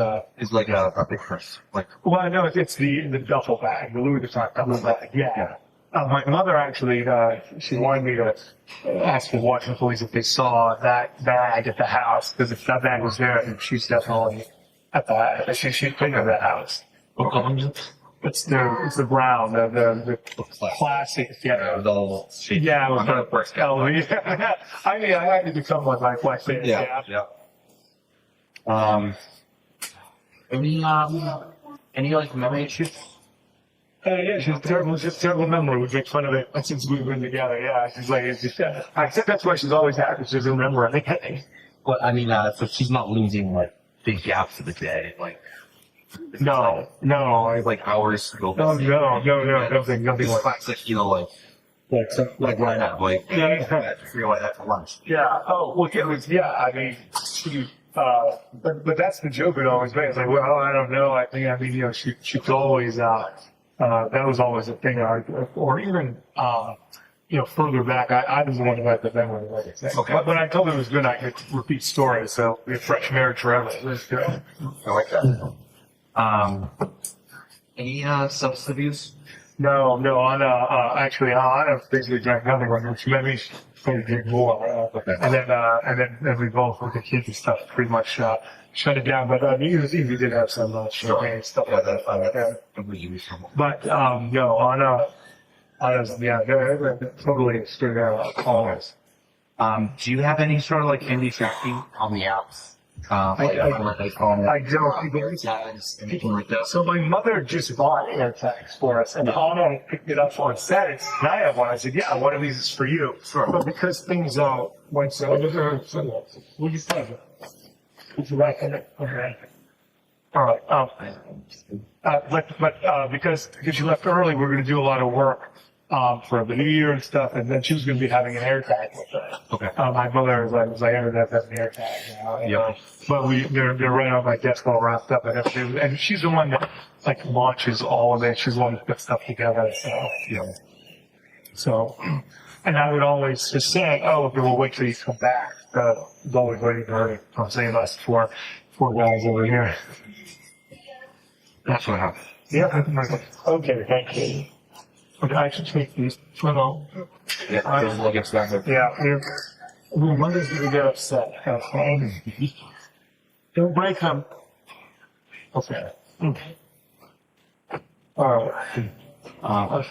like a big purse. Like, Well, no, it's the duffel bag, the Louis Vuitton duffel bag. Yeah. My mother actually, she wanted me to ask the Washington police if they saw that bag at the house, because if that bag was there, then she's definitely at the, she'd been at that house. It's the brown, the classic, yeah. Yeah, with the color. Yeah. I mean, I had to become one like my favorite. Yeah. Any like memory issues? Yeah, she's terrible memory. We make fun of it since we've been together. Yeah, she's like, I think that's why she's always happy. She doesn't remember anything. Well, I mean, so she's not losing like big gaps of the day, like No, like hours to go. nothing like Classic, you know, like right now, like feel like that for lunch. yeah. Oh, well, it was, yeah. I mean, she, but that's the joke it always makes. Like, well, I don't know. I mean, you know, she's always, that was always a thing. Or even, you know, further back, I was the one who had the memory, like I said. Okay. But I told her it was good. I could repeat stories, so we have fresh marriage forever. It was good. I like that. Any substance abuse? No, actually, I have basically drank nothing when she met me. She started to drink more, and then we both with the kids and stuff pretty much shut it down. But we did have some champagne stuff like that. But no, totally straight out always. Do you have any sort of like handy tracking on the apps? I don't. So my mother just bought AirTags for us, and Anna picked it up on Saturday. And I have one. I said, "Yeah, one of these is for you." Sure. But because things went so, what do you say? It's right in it. Okay. All right. But because you left early, we're going to do a lot of work for the new year and stuff, and then she was going to be having an AirTag with her. Okay. My mother was like, I ended up having an AirTag. Yeah. But they're right on my desk all wrapped up and everything. And she's the one that like launches all of it. She's the one that puts stuff together. So, yeah. So, and I would always just say, oh, we'll wait till you come back. I was always waiting for her to save us four guys over here. That's what happened. Yeah. Okay, thank you. Okay, I should take these. No. Yeah. My mother's gonna get upset. Don't break them. Okay. All right.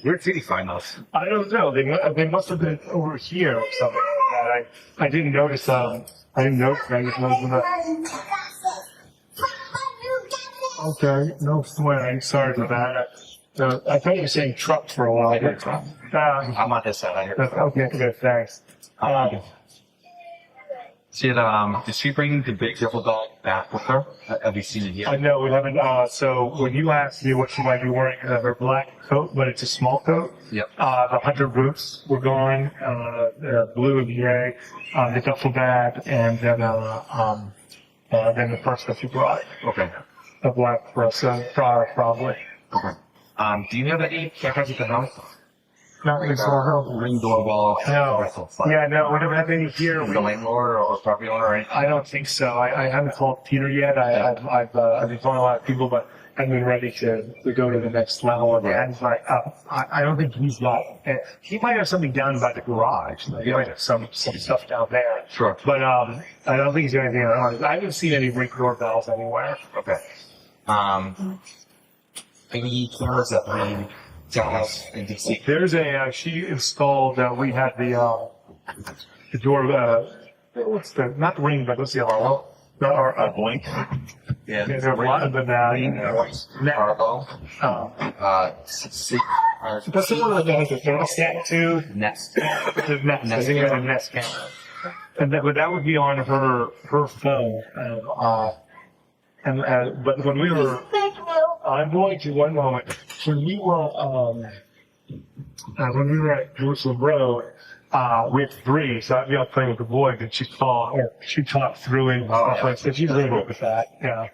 Where did he find those? I don't know. They must have been over here or something. I didn't notice. I didn't notice. I just noticed them. Okay. No swearing. Sorry for that. I thought you were saying truck for a while. I'm on his side. I hear. Okay. Good. Thanks. Did she bring the big double dog back with her? Have you seen it yet? No, we haven't. So when you asked me what she might be wearing, her black coat, but it's a small coat. Yep. The hunter boots were gone, blue and gray, the duffel bag, and then the purse that you brought. Okay. A black purse, probably. Okay. Do you have any cameras at the house? Not really sure. Ring doorbell? No. Yeah, no, we don't have any here. The landlord or property owner or anything? I don't think so. I haven't called Peter yet. I've been calling a lot of people, but I've been ready to go to the next level. And I don't think he's got. He might have something down by the garage. He might have some stuff down there. Sure. But I don't think he's got anything on. I haven't seen any ring doorbells anywhere. Okay. Any cameras that we townhouse in DC? There's she installed. We had the door. What's the not the ring, but what's the other one? Or blink. Yeah. There are a lot of them now. Marble. That's the one that has the thermostat too. Nest. The Nest. I think it's a Nest camera. And that would be on her phone. But when we were, I'm going to one moment. When we were at Jerusalem Road, we had three, so I'd be out playing with the boys, and she'd talk through it and stuff like that. She's really good with that, yeah.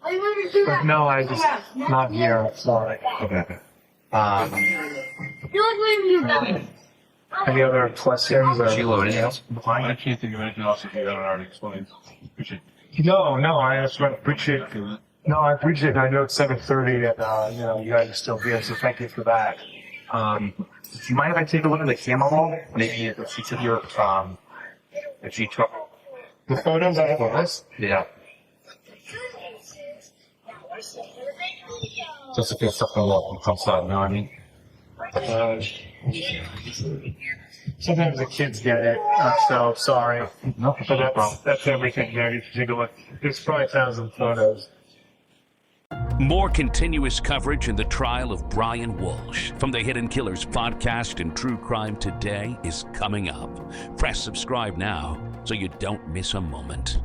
But no, I just not here. Sorry. Okay. Any other questions? Sheila, anything else? I can't think of anything else that you haven't already explained. Appreciate it. No, I just appreciate No, I appreciate it. I know it's 7:30 and, you guys are still here, so thank you for that. Do you mind if I take a look at the camera roll? Maybe if she took your, if she took, The photos I have on this? yeah. Just in case something comes out, you know what I mean? Sometimes the kids get it, so sorry. No, But that's everything there. You can take a look. There's probably 1,000 photos. More continuous coverage in the trial of Brian Walshe from the Hidden Killers podcast and True Crime Today is coming up. Press subscribe now so you don't miss a moment.